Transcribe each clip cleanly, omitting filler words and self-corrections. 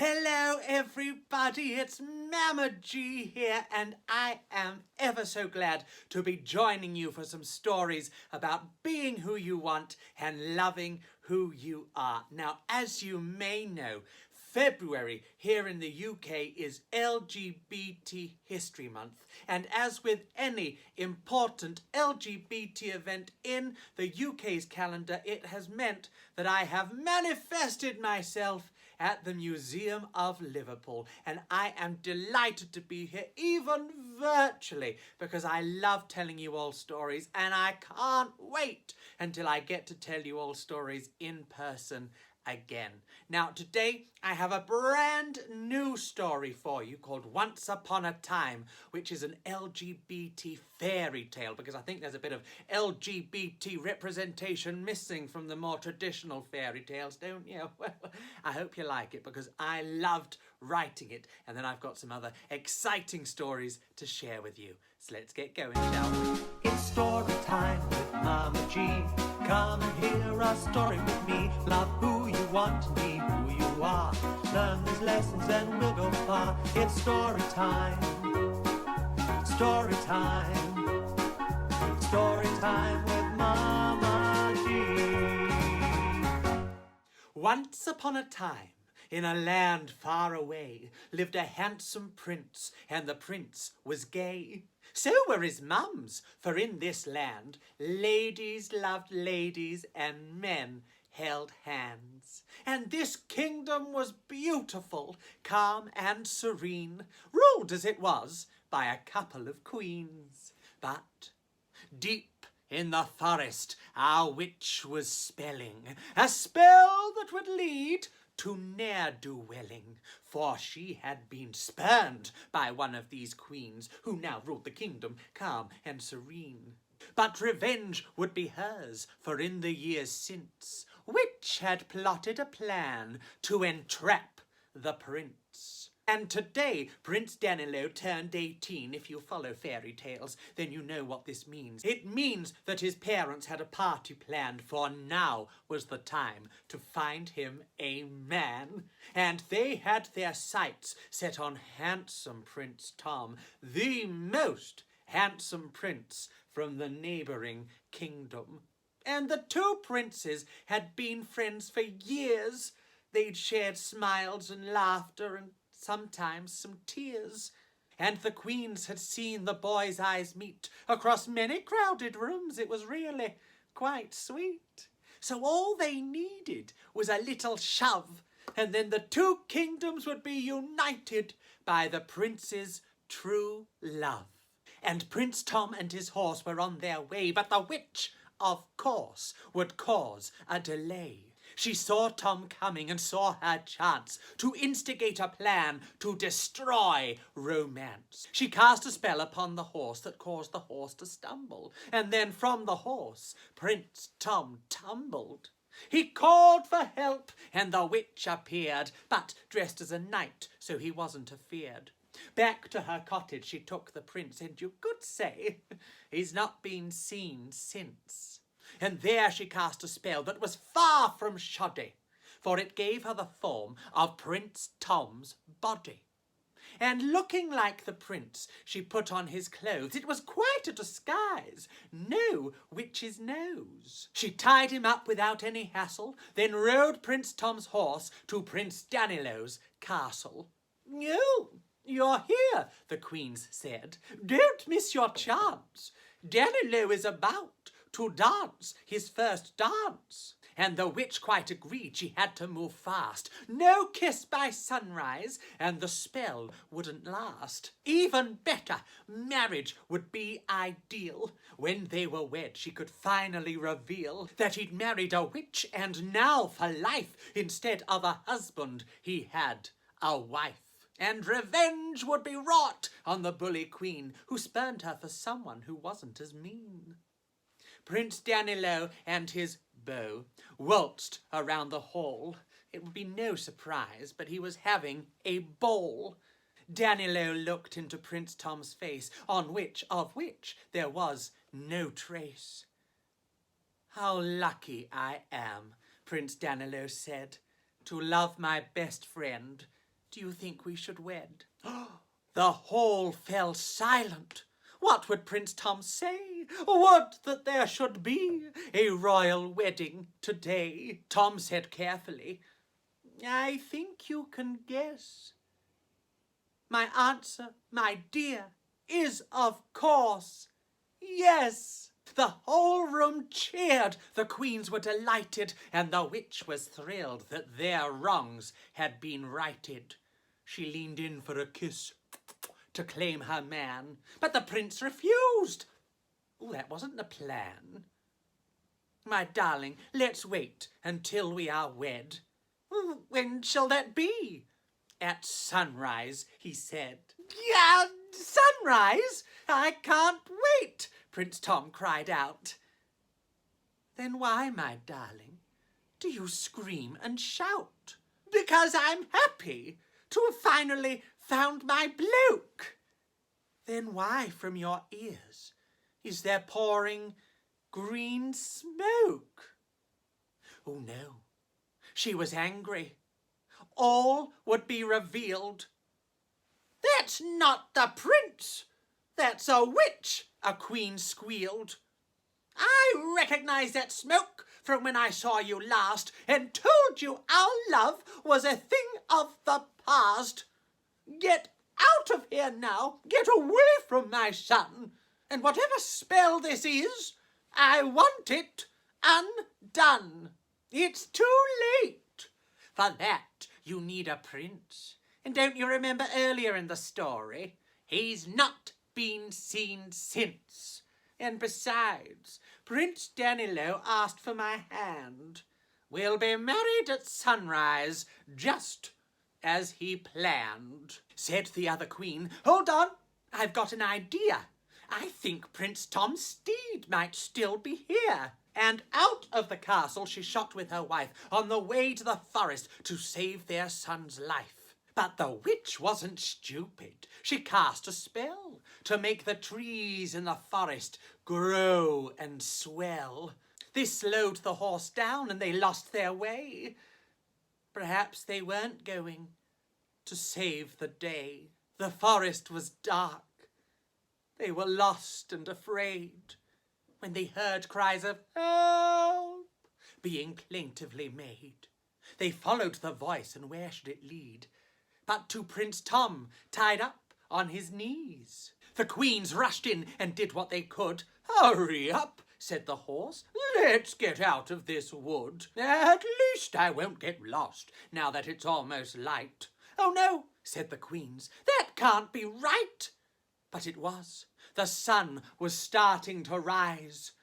Hello everybody, it's Mama G here, and I am ever so glad to be joining you for some stories about being who you want and loving who you are. Now, as you may know, February here in the UK is LGBT History Month, and as with any important LGBT event in the UK's calendar, it has meant that I have manifested myself at the Museum of Liverpool, and I am delighted to be here, even virtually, because I love telling you all stories, and I can't wait until I get to tell you all stories in person again. Now, today I have a brand new story for you called Once Upon a Time, which is an LGBT fairy tale, because I think there's a bit of LGBT representation missing from the more traditional fairy tales, don't you? Well, I hope you like it, because I loved writing it, and then I've got some other exciting stories to share with you. So let's get going, shall we? It's story time with Mama G. Come and hear a story with me. Love who you want to be, who you are. Learn these lessons and we'll go far. It's story time. Story time. Story time with Mama G. Once upon a time, in a land far away, lived a handsome prince, and the prince was gay. So were his mums, for in this land, ladies loved ladies and men held hands. And this kingdom was beautiful, calm and serene, ruled as it was by a couple of queens. But deep in the forest, our witch was spelling a spell that would lead to ne'er-do-welling, for she had been spurned by one of these queens, who now ruled the kingdom calm and serene. But revenge would be hers, for in the years since, witch had plotted a plan to entrap the prince. And today, Prince Danilo turned 18. If you follow fairy tales, then you know what this means. It means that his parents had a party planned, for now was the time to find him a man. And they had their sights set on handsome Prince Tom, the most handsome prince from the neighbouring kingdom. And the two princes had been friends for years. They'd shared smiles and laughter and sometimes some tears. And the queens had seen the boys' eyes meet across many crowded rooms. It was really quite sweet. So all they needed was a little shove, and then the two kingdoms would be united by the prince's true love. And Prince Tom and his horse were on their way, but the witch, of course, would cause a delay. She saw Tom coming and saw her chance to instigate a plan to destroy romance. She cast a spell upon the horse that caused the horse to stumble, and then from the horse Prince Tom tumbled. He called for help, and the witch appeared, but dressed as a knight, so he wasn't afeared. Back to her cottage she took the prince, and you could say he's not been seen since. And there she cast a spell that was far from shoddy, for it gave her the form of Prince Tom's body. And looking like the prince, she put on his clothes. It was quite a disguise, no witch's nose. She tied him up without any hassle, then rode Prince Tom's horse to Prince Danilo's castle. "Oh, you're here," the queens said. "Don't miss your chance. Danilo is about to dance his first dance." And the witch quite agreed she had to move fast. No kiss by sunrise, and the spell wouldn't last. Even better, marriage would be ideal. When they were wed, she could finally reveal that he'd married a witch, and now for life, instead of a husband, he had a wife. And revenge would be wrought on the bully queen, who spurned her for someone who wasn't as mean. Prince Danilo and his beau waltzed around the hall. It would be no surprise, but he was having a ball. Danilo looked into Prince Tom's face, of which there was no trace. "How lucky I am," Prince Danilo said, "to love my best friend do you think we should wed? The hall fell silent. What would Prince Tom say? Would that there should be a royal wedding today? Tom said carefully, I think you can guess. My answer, my dear, is of course yes. The whole room cheered. The queens were delighted, and the witch was thrilled that their wrongs had been righted. She leaned in for a kiss to claim her man, but the prince refused. Oh, that wasn't the plan. My darling, let's wait until we are wed. When shall that be? At sunrise, he said. Yeah, sunrise? I can't wait, Prince Tom cried out. Then why, my darling, do you scream and shout? Because I'm happy to have finally found my bloke. Then why from your ears is there pouring green smoke? Oh no, she was angry. All would be revealed. That's not the prince. That's a witch, a queen squealed. I recognize that smoke from when I saw you last and told you our love was a thing of the past. Get out of here now. Get away from my son. And whatever spell this is, I want it undone. It's too late. For that, you need a prince. And don't you remember earlier in the story? He's not been seen since. And besides, Prince Danilo asked for my hand. We'll be married at sunrise, just as he planned. Said the other queen, hold on, I've got an idea. I think Prince Tom's steed might still be here. And out of the castle she shot with her wife on the way to the forest to save their son's life. But the witch wasn't stupid. She cast a spell to make the trees in the forest grow and swell. This slowed the horse down and they lost their way. Perhaps they weren't going to save the day. The forest was dark. They were lost and afraid when they heard cries of help being plaintively made. They followed the voice, and where should it lead? But to Prince Tom, tied up on his knees. The queens rushed in and did what they could. Hurry up, said the horse. Let's get out of this wood. At least I won't get lost now that it's almost light. Oh no, said the queens, that can't be right. But it was. The sun was starting to rise.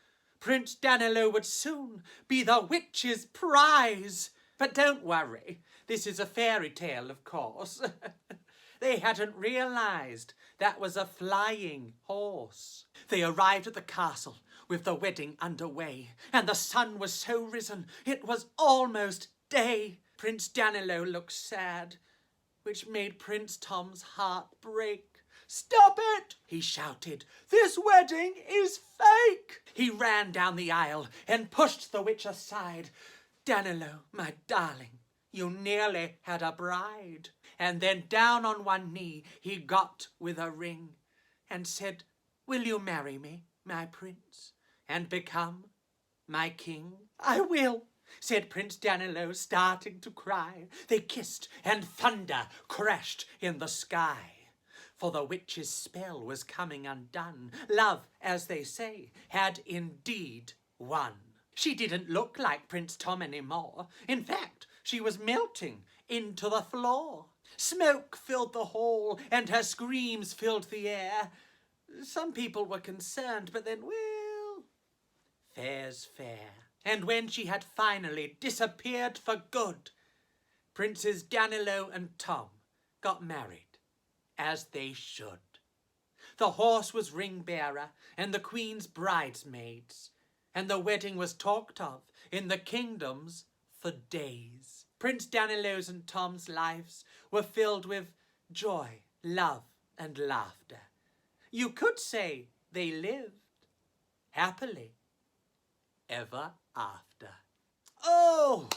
Prince Danilo would soon be the witch's prize. But don't worry, this is a fairy tale, of course. They hadn't realized that was a flying horse. They arrived at the castle with the wedding underway, and the sun was so risen it was almost day. Prince Danilo looked sad, which made Prince Tom's heart break. Stop it, he shouted. This wedding is fake. He ran down the aisle and pushed the witch aside. Danilo, my darling, you nearly had a bride. And then down on one knee he got with a ring and said, will you marry me, my prince, and become my king? I will, said Prince Danilo, starting to cry. They kissed and thunder crashed in the sky. For the witch's spell was coming undone. Love, as they say, had indeed won. She didn't look like Prince Tom anymore. In fact, she was melting into the floor. Smoke filled the hall, and her screams filled the air. Some people were concerned, but then, well, fair's fair. And when she had finally disappeared for good, Princes Danilo and Tom got married, as they should. The horse was ring-bearer, and the queen's bridesmaids, and the wedding was talked of in the kingdoms for days. Prince Danilo's and Tom's lives were filled with joy, love, and laughter. You could say they lived happily ever after. Oh,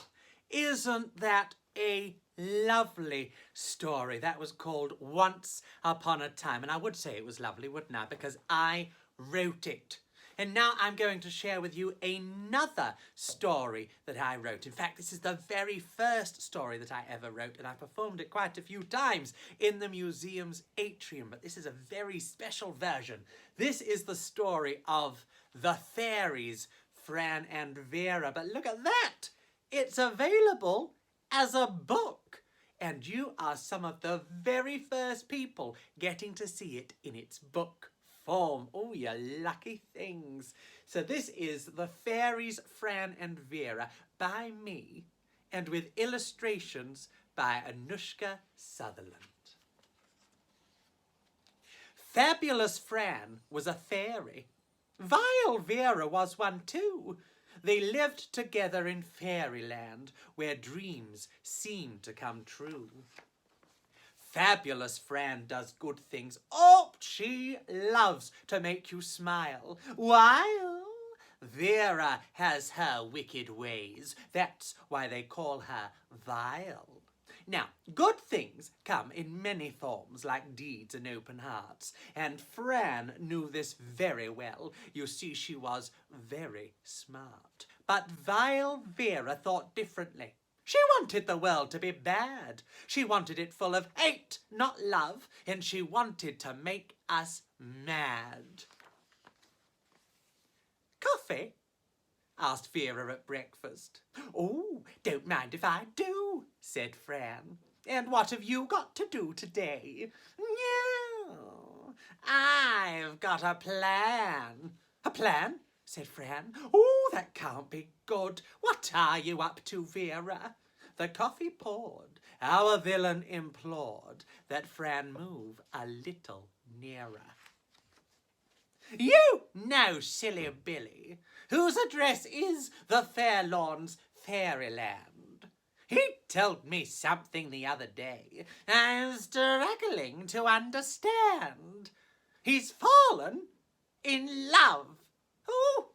isn't that a lovely story that was called Once Upon a Time. And I would say it was lovely, wouldn't I? Because I wrote it. And now I'm going to share with you another story that I wrote. In fact, this is the very first story that I ever wrote, and I performed it quite a few times in the museum's atrium. But this is a very special version. This is the story of the fairies, Fran and Vera. But look at that! It's available as a book. And you are some of the very first people getting to see it in its book form. Oh, you lucky things. So this is The Fairies, Fran and Vera by me, and with illustrations by Anushka Sutherland. Fabulous Fran was a fairy. Vile Vera was one too. They lived together in fairyland, where dreams seemed to come true. Fabulous Fran does good things. Oh, she loves to make you smile. While Vera has her wicked ways. That's why they call her vile. Now, good things come in many forms, like deeds and open hearts. And Fran knew this very well. You see, she was very smart. But vile Vera thought differently. She wanted the world to be bad. She wanted it full of hate, not love, and she wanted to make us mad. Coffee? Asked Vera at breakfast. Oh, don't mind if I do, said Fran. And what have you got to do today? No, I've got a plan. A plan? Said Fran. Oh, that can't be good. What are you up to, Vera? The coffee poured. Our villain implored that Fran move a little nearer. You know, silly Billy, whose address is the Fair Lawns Fairyland. He told me something the other day I was struggling to understand. He's fallen in love. Oh,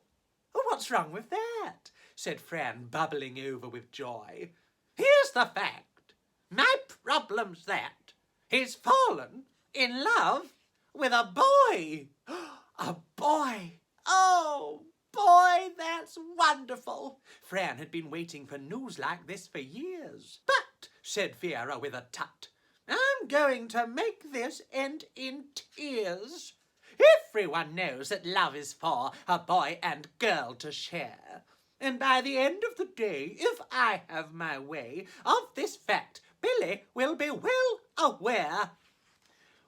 what's wrong with that? Said Fran, bubbling over with joy. Here's the fact. My problem's that he's fallen in love with a boy. A boy. Oh, boy, that's wonderful. Fran had been waiting for news like this for years. But, said Vera with a tut, I'm going to make this end in tears. Everyone knows that love is for a boy and girl to share. And by the end of the day, if I have my way, of this fact Billy will be well aware.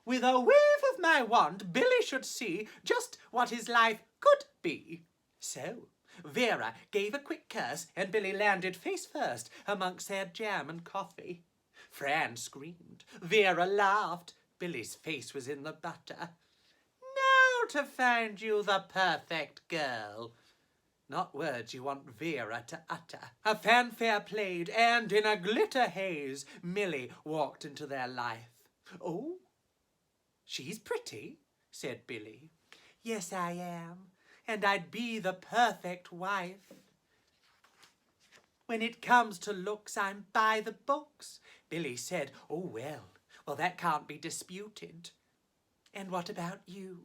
With a wave of my wand, Billy should see just what his life could be. So, Vera gave a quick curse and Billy landed face first amongst their jam and coffee. Fran screamed. Vera laughed. Billy's face was in the butter. Now to find you the perfect girl. Not words you want Vera to utter. A fanfare played, and in a glitter haze, Millie walked into their life. Oh, she's pretty, said Billy. Yes, I am, and I'd be the perfect wife. When it comes to looks, I'm by the books, Billy said. Oh, well, that can't be disputed. And what about you?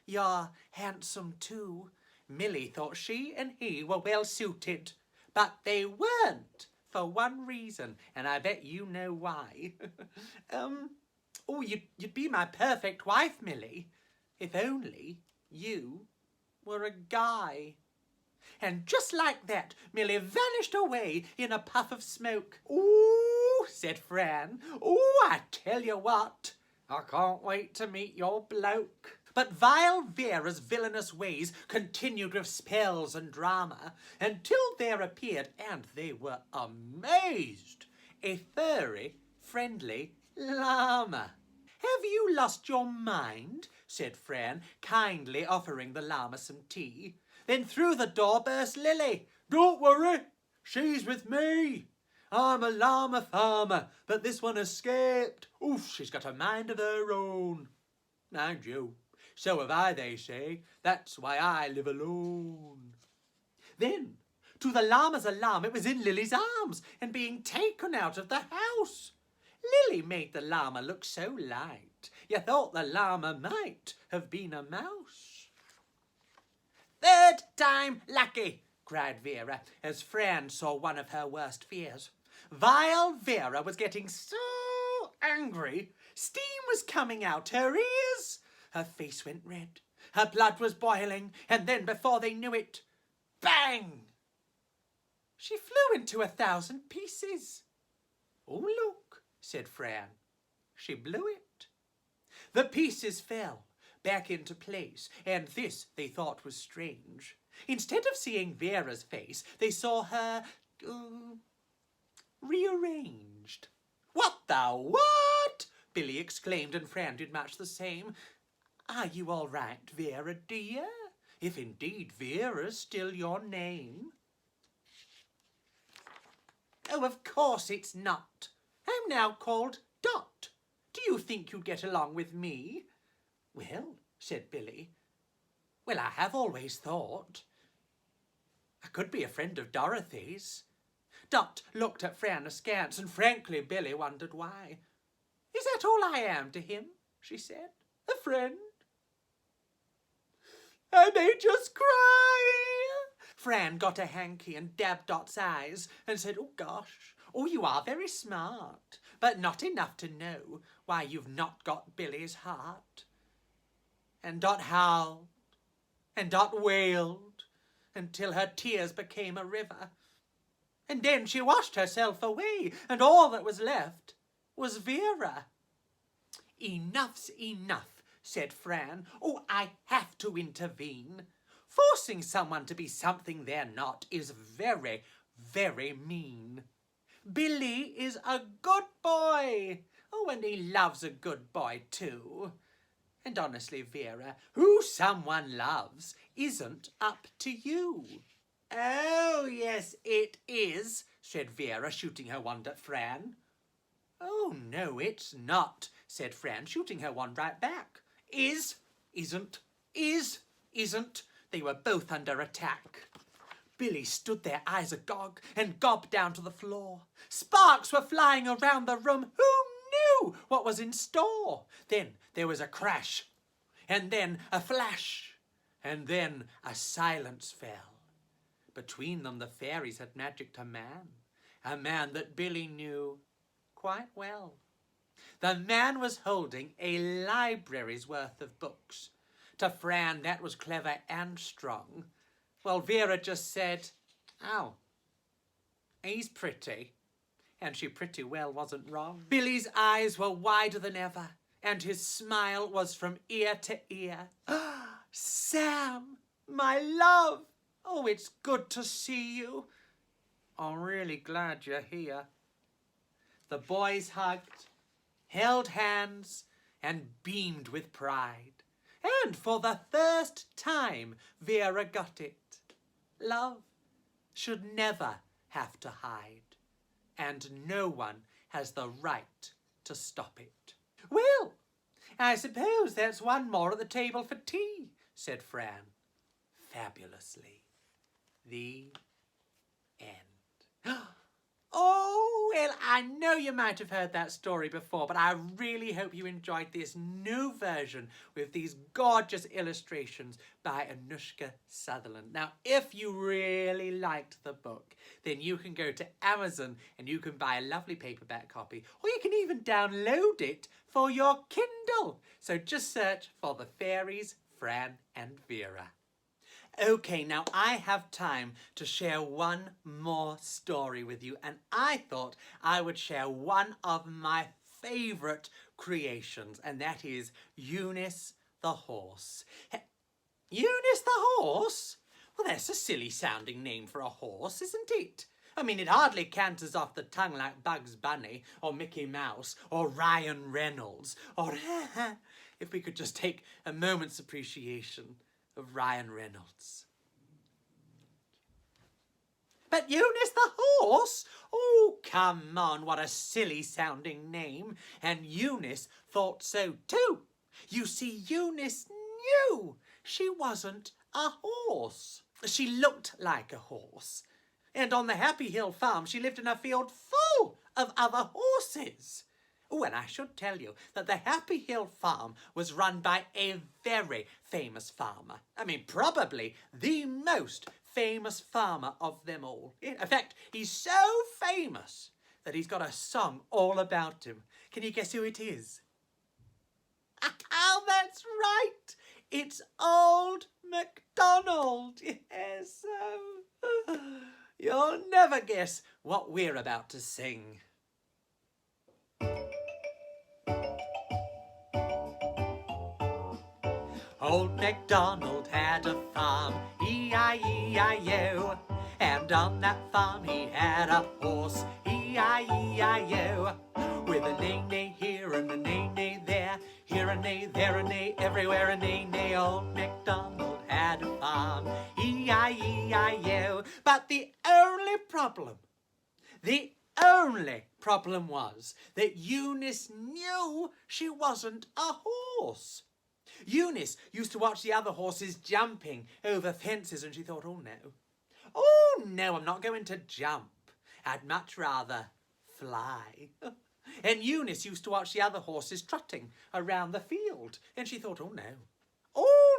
You're handsome too. Millie thought she and he were well suited, but they weren't for one reason, and I bet you know why. You'd be my perfect wife, Millie, if only you were a guy. And just like that, Millie vanished away in a puff of smoke. Ooh, said Fran. Ooh, I tell you what, I can't wait to meet your bloke. But vile Vera's villainous ways continued with spells and drama until there appeared, and they were amazed, a furry, friendly llama. Have you lost your mind? Said Fran, kindly offering the llama some tea. Then through the door burst Lily. Don't worry, she's with me. I'm a llama farmer, but this one escaped. Oof, she's got a mind of her own. Mind you, so have I, they say. That's why I live alone. Then, to the llama's alarm, it was in Lily's arms and being taken out of the house. Lily made the llama look so light, you thought the llama might have been a mouse. Third time lucky, cried Vera, as Fran saw one of her worst fears. While Vera was getting so angry, steam was coming out her ears. Her face went red, her blood was boiling, and then before they knew it, bang! She flew into 1,000 pieces. Oh, look, said Fran. She blew it. The pieces fell back into place, and this they thought was strange. Instead of seeing Vera's face, they saw her rearranged. What the what? Billy exclaimed, and Fran did much the same. Are you all right, Vera, dear? If indeed Vera's still your name. Oh, of course it's not. I'm now called Dot. Do you think you'd get along with me? Well, said Billy. Well, I have always thought. I could be a friend of Dorothy's. Dot looked at Fran askance, and frankly Billy wondered why. Is that all I am to him? She said. A friend? I may just cry. Fran got a hanky and dabbed Dot's eyes and said, oh gosh, oh you are very smart, but not enough to know why you've not got Billy's heart. And Dot howled, and Dot wailed, until her tears became a river. And then she washed herself away, and all that was left was Vera. Enough's enough, said Fran. Oh, I have to intervene. Forcing someone to be something they're not is very, very mean. Billy is a good boy. Oh, and he loves a good boy too. And honestly, Vera, who someone loves isn't up to you. Oh, yes, it is, said Vera, shooting her wand at Fran. Oh, no, it's not, said Fran, shooting her wand right back. Is, isn't, is, isn't. They were both under attack. Billy stood there, eyes agog, and gobbed down to the floor. Sparks were flying around the room. Who knew what was in store? Then there was a crash, and then a flash, and then a silence fell. Between them, the fairies had magicked a man that Billy knew quite well. The man was holding a library's worth of books. To Fran, that was clever and strong. Well, Vera just said, oh, he's pretty. And she pretty well wasn't wrong. Billy's eyes were wider than ever, and his smile was from ear to ear. Sam, my love. Oh, it's good to see you. I'm really glad you're here. The boys hugged, held hands, and beamed with pride. And for the first time, Vera got it. Love should never have to hide, and no one has the right to stop it. Well, I suppose that's one more at the table for tea, said Fran, fabulously. The end. Oh, well, I know you might have heard that story before, but I really hope you enjoyed this new version with these gorgeous illustrations by Anushka Sutherland. Now, if you really liked the book, then you can go to Amazon and you can buy a lovely paperback copy, or you can even download it for your Kindle. So just search for The Fairies, Fran and Vera. Okay, now I have time to share one more story with you, and I thought I would share one of my favourite creations, and that is Eunice the Horse. Eunice the Horse? Well, that's a silly sounding name for a horse, isn't it? I mean, it hardly canters off the tongue like Bugs Bunny or Mickey Mouse or Ryan Reynolds or if we could just take a moment's appreciation of Ryan Reynolds. But Eunice the Horse? Oh, come on, what a silly sounding name. And Eunice thought so too. You see, Eunice knew she wasn't a horse. She looked like a horse. And on the Happy Hill farm, she lived in a field full of other horses. Oh, and I should tell you that the Happy Hill farm was run by a very famous farmer. I mean, probably the most famous farmer of them all. In fact, he's so famous that he's got a song all about him. Can you guess who it is? Oh, that's right. It's old Macdonald. Yes. You'll never guess what we're about to sing. Old Macdonald had a farm, E-I-E-I-O. And on that farm he had a horse, E-I-E-I-O. With a neigh-neigh here and a neigh-neigh there, here a neigh, there a neigh, everywhere a neigh-neigh. Old Macdonald had a farm, E-I-E-I-O. But the only problem was that Eunice knew she wasn't a horse. Eunice used to watch the other horses jumping over fences and she thought, oh no, I'm not going to jump. I'd much rather fly. And Eunice used to watch the other horses trotting around the field and she thought, oh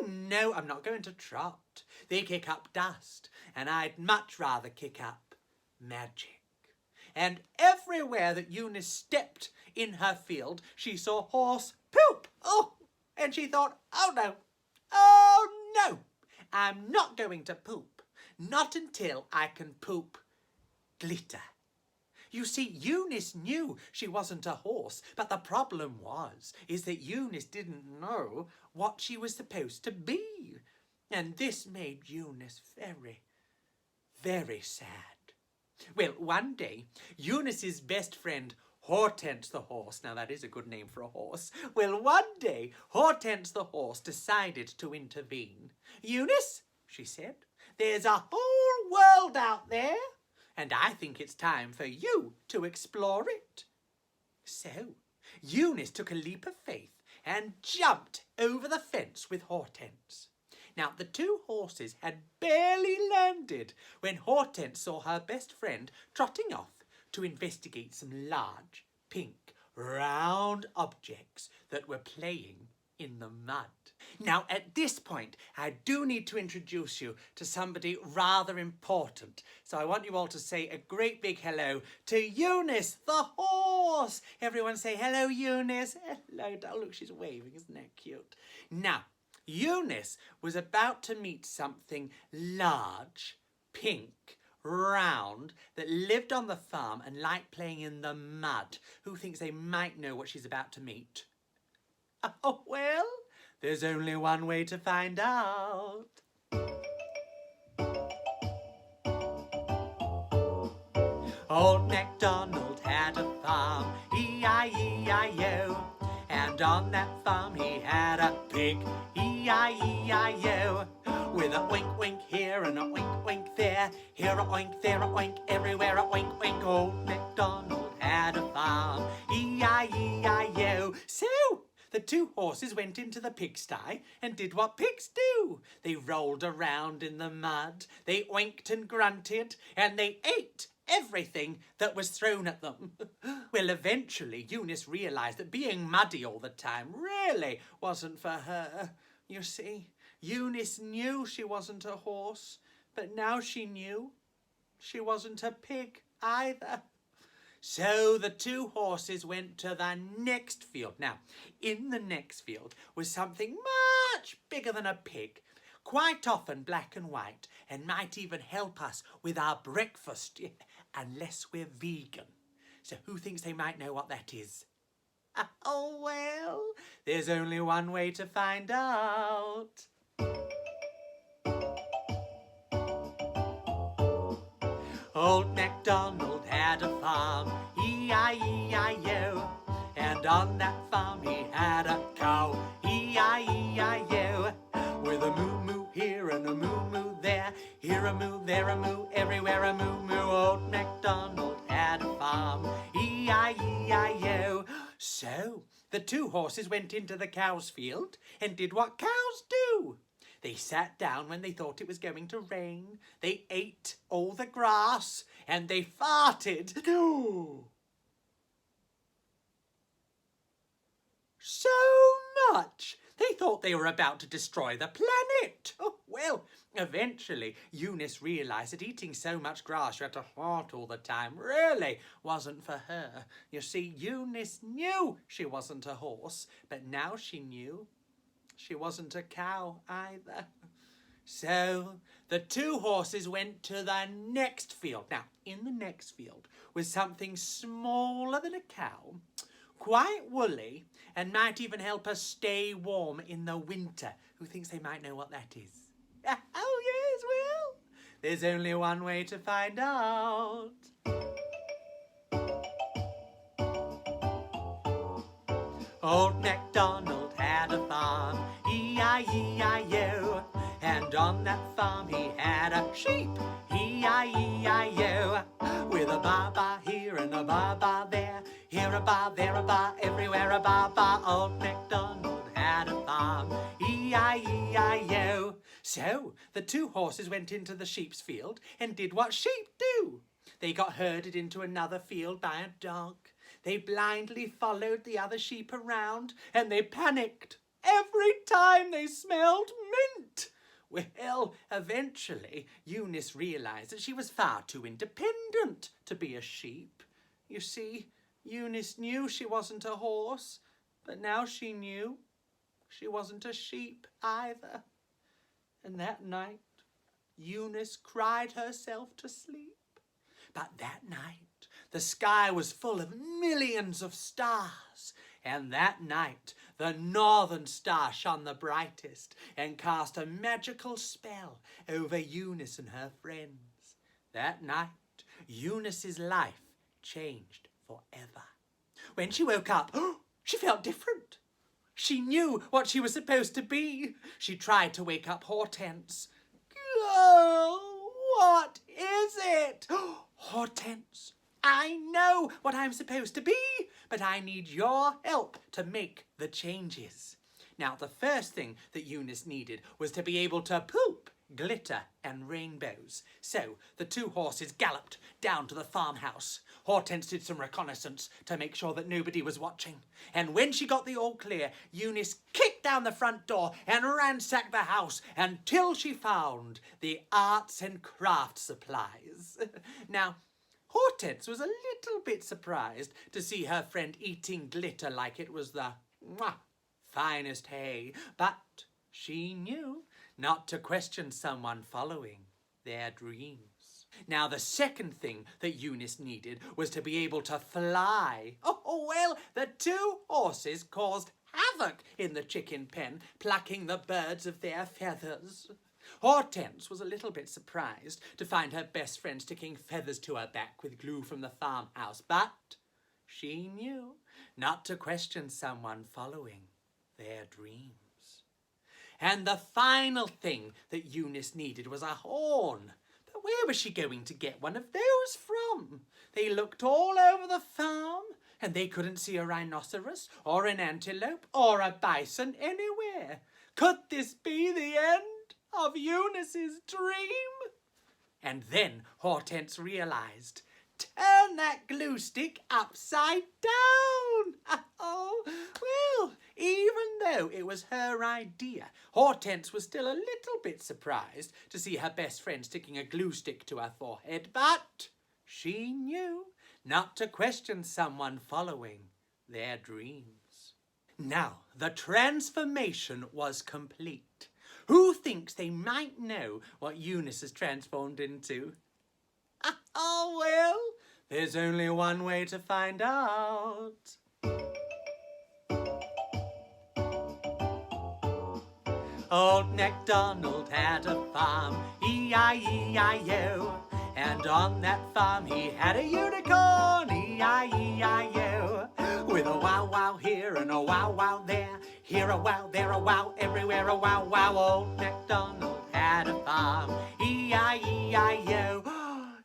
no, I'm not going to trot. They kick up dust and I'd much rather kick up magic. And everywhere that Eunice stepped in her field, she saw horse poop. And she thought, oh no, I'm not going to poop. Not until I can poop glitter. You see, Eunice knew she wasn't a horse, but the problem is that Eunice didn't know what she was supposed to be. And this made Eunice very, very sad. Well, one day, Eunice's best friend, Hortense the horse, now that is a good name for a horse. Well, one day, Hortense the horse decided to intervene. Eunice, she said, there's a whole world out there, and I think it's time for you to explore it. So, Eunice took a leap of faith and jumped over the fence with Hortense. Now, the two horses had barely landed when Hortense saw her best friend trotting off to investigate some large, pink, round objects that were playing in the mud. Now, at this point, I do need to introduce you to somebody rather important. So I want you all to say a great big hello to Eunice the horse. Everyone say, hello, Eunice. Hello. Oh, look, she's waving. Isn't that cute? Now, Eunice was about to meet something large, pink, round, that lived on the farm and liked playing in the mud. Who thinks they might know what she's about to meet? Oh, well, there's only one way to find out. Old Macdonald had a farm, E-I-E-I-O. And on that farm he had a pig, E-I-E-I-O. With a oink oink here and a oink oink there, here a oink, there a oink, everywhere a oink oink. Old Macdonald had a farm, E-I-E-I-O. So the two horses went into the pigsty and did what pigs do. They rolled around in the mud, they oinked and grunted, and they ate everything that was thrown at them. Well, eventually Eunice realised that being muddy all the time really wasn't for her. You see, Eunice knew she wasn't a horse, but now she knew she wasn't a pig either. So the two horses went to the next field. Now, in the next field was something much bigger than a pig, quite often black and white, and might even help us with our breakfast, unless we're vegan. So who thinks they might know what that is? Oh, well, there's only one way to find out. Old Macdonald had a farm, E-I-E-I-O. And on that farm he had a cow, E-I-E-I-O. With a moo-moo here and a moo-moo there, here a moo, there a moo, everywhere a moo-moo. Old Macdonald had a farm, E-I-E-I-O. So the two horses went into the cow's field and did what cows do. They sat down when they thought it was going to rain. They ate all the grass and they farted. thought they were about to destroy the planet. Oh, well, eventually Eunice realised that eating so much grass you had to fart all the time really wasn't for her. You see, Eunice knew she wasn't a horse, but now she knew she wasn't a cow either. So the two horses went to the next field. Now, in the next field was something smaller than a cow, quite woolly, and might even help us stay warm in the winter. Who thinks they might know what that is? Oh, yes, well, there's only one way to find out. Old Macdonald had a farm, E-I-E-I-O, and on that farm he had a sheep, E-I-E-I-O, with a ba-ba here and a ba-ba there, here a ba, there a ba, everywhere a ba-ba. Old Macdonald had a farm, E-I-E-I-O. So the two horses went into the sheep's field and did what sheep do. They got herded into another field by a dog. They blindly followed the other sheep around, and they panicked every time they smelled mint. Well, eventually, Eunice realised that she was far too independent to be a sheep. You see, Eunice knew she wasn't a horse, but now she knew she wasn't a sheep either. And that night, Eunice cried herself to sleep. But that night, the sky was full of millions of stars, and that night the northern star shone the brightest and cast a magical spell over Eunice and her friends. That night, Eunice's life changed forever. When she woke up, she felt different. She knew what she was supposed to be. She tried to wake up Hortense. Oh, what is it? Hortense, I know what I'm supposed to be, but I need your help to make the changes. Now, the first thing that Eunice needed was to be able to poop glitter and rainbows. So the two horses galloped down to the farmhouse. Hortense did some reconnaissance to make sure that nobody was watching. And when she got the all clear, Eunice kicked down the front door and ransacked the house until she found the arts and crafts supplies. Now, Hortense was a little bit surprised to see her friend eating glitter like it was the finest hay, but she knew not to question someone following their dreams. Now, the second thing that Eunice needed was to be able to fly. Oh, well, the two horses caused havoc in the chicken pen, plucking the birds of their feathers. Hortense was a little bit surprised to find her best friend sticking feathers to her back with glue from the farmhouse, but she knew not to question someone following their dreams. And the final thing that Eunice needed was a horn. But where was she going to get one of those from? They looked all over the farm, and they couldn't see a rhinoceros or an antelope or a bison anywhere. Could this be the end of Eunice's dream? And then Hortense realised, turn that glue stick upside down. Oh, well, even though it was her idea, Hortense was still a little bit surprised to see her best friend sticking a glue stick to her forehead, but she knew not to question someone following their dreams. Now, the transformation was complete. Who thinks they might know what Eunice has transformed into? Oh, well, there's only one way to find out. Old Macdonald had a farm, E-I-E-I-O, and on that farm he had a unicorn, E-I-E-I-O, with a wow-wow here and a wow-wow there, here a wow, there a wow, everywhere a wow-wow. Old Macdonald had a farm, E-I-E-I-O.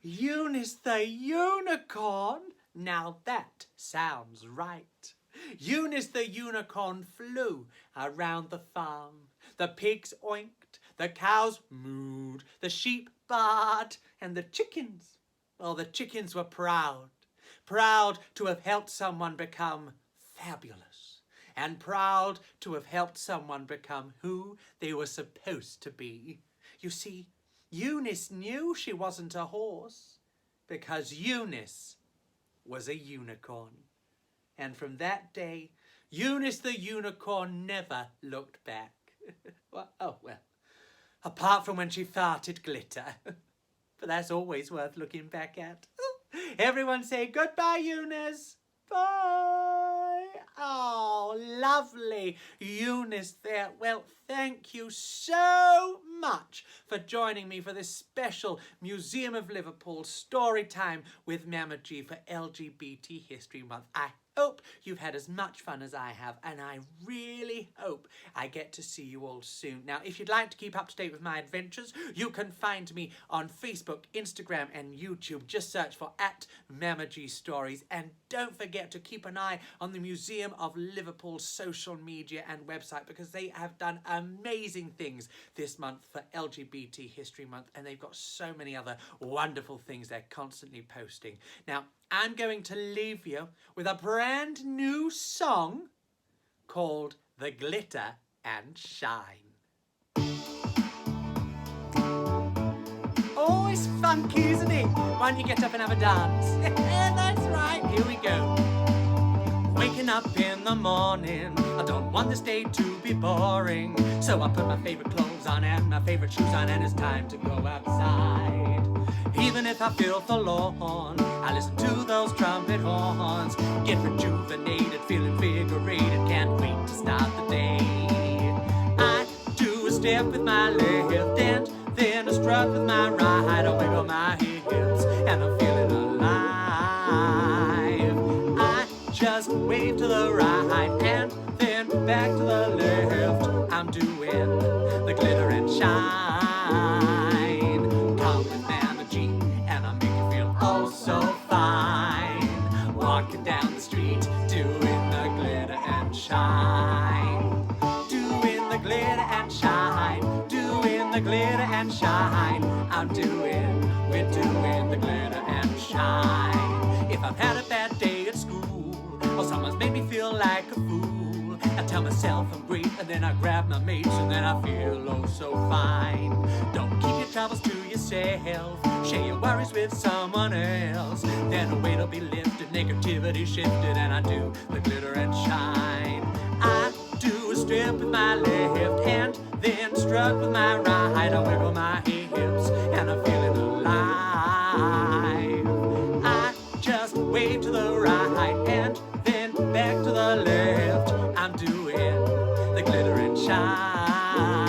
Eunice the unicorn? Now that sounds right. Eunice the unicorn flew around the farm. The pigs oinked, the cows mooed, the sheep baaed, and the chickens, well, the chickens were proud to have helped someone become fabulous. and proud to have helped someone become who they were supposed to be. You see, Eunice knew she wasn't a horse because Eunice was a unicorn. And from that day, Eunice the unicorn never looked back. well, apart from when she farted glitter. But that's always worth looking back at. Everyone say goodbye, Eunice. Bye. Oh, lovely Eunice there. Well, thank you so much for joining me for this special Museum of Liverpool story time with Mama G for LGBT History Month. I hope you've had as much fun as I have, and I really hope I get to see you all soon. Now, if you'd like to keep up to date with my adventures, you can find me on Facebook, Instagram, and YouTube. Just search for @MamaGStories, and don't forget to keep an eye on the Museum of Liverpool's social media and website, because they have done amazing things this month for LGBT History Month, and they've got so many other wonderful things they're constantly posting. Now, I'm going to leave you with a brand new song called The Glitter and Shine. Oh, it's funky, isn't it? Why don't you get up and have a dance? That's right, here we go. Waking up in the morning, I don't want this day to be boring. So I put my favorite clothes on and my favorite shoes on, and it's time to go outside. Even if I feel forlorn, I listen to those trumpet horns. Get rejuvenated, feel invigorated, can't wait to start the day. I do a step with my left hand, then a strut with my right. I wiggle my hips and I'm feeling alive. I just wave to the right and then back to the left. I'm doing the glitter and shine. Come with Mama G and I'll make you feel oh so fine. Walking down the street, doing the glitter and shine. Doing the glitter and shine. Doing the glitter and shine. We're doing the glitter and shine. If I've had a bad day at school, or someone's made me feel like a fool, I tell myself I'm great, and then I grab my mates, and then I feel oh so fine. Don't keep your troubles to yourself, share your worries with someone else. Then a weight will be lifted, negativity shifted, and I do the glitter and shine. I do a strip with my left hand, then strut with my right. I wiggle my hips, and I'm feeling alive. I just wave to the right, and then back to the left. I'm doing the glitter and shine.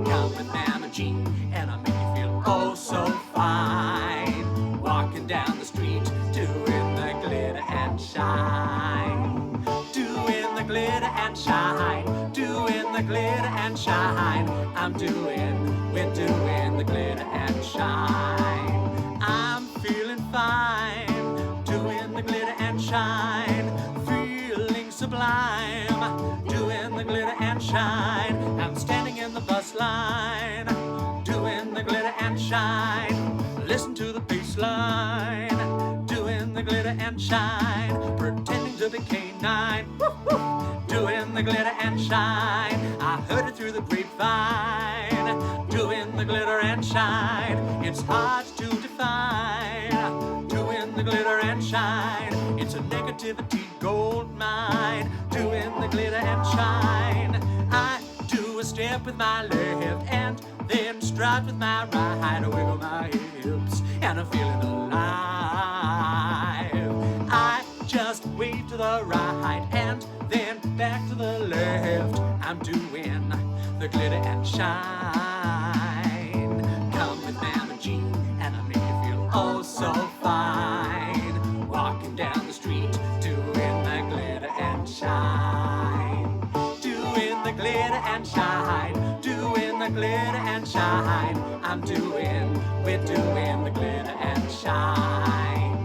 Come with Mama G, and I'll make you feel oh so fine. Walking down the street, doing the glitter and shine. Doing the glitter and shine. Doing the glitter and shine. We're doing the glitter and shine. I'm feeling fine, doing the glitter and shine. Feeling sublime, doing the glitter and shine. I'm standing in the bus line, doing the glitter and shine. Listen to the bass line, doing the glitter and shine. Pretending to be canine, doing the glitter and shine. I heard it through the grapevine, doing the glitter and shine. It's hard to define, doing the glitter and shine. It's a negativity gold mine, doing the glitter and shine. I do a step with my left and then strut with my right. I wiggle my hips and I'm feeling alive. I just wave to the right and then back to the left. I'm doing the glitter and shine. Come with Mama G and I'll make you feel oh so fine. Walking down the street, doing the glitter and shine. Doing the glitter and shine. Doing the glitter and shine. We're doing the glitter and shine.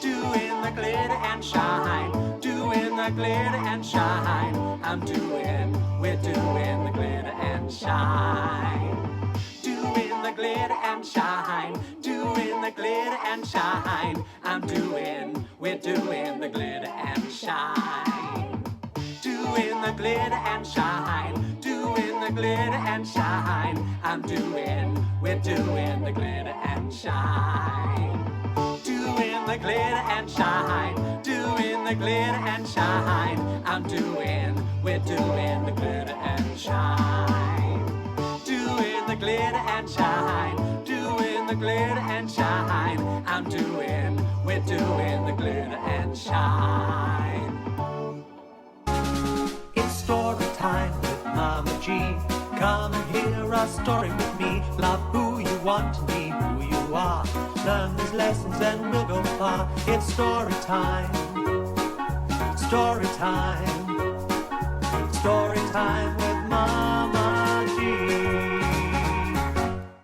Doing the glitter and shine. Doing the glitter and shine. We're doing the glitter and shine. Doing the glitter and shine. Doing the glitter and shine. We're doing the glitter and shine. the glitter and shine, doing the glitter and shine. We're doing the glitter and shine. Doing the glitter and shine, doing the glitter and shine. We're doing the glitter and shine. Doing the glitter and shine, doing the glitter and shine. We're doing the glitter and shine. It's story time with Mama G. Come and hear a story with me. Love who you want to be, who you are. Learn these lessons and we'll go far. It's story time. Story time. Story time with Mama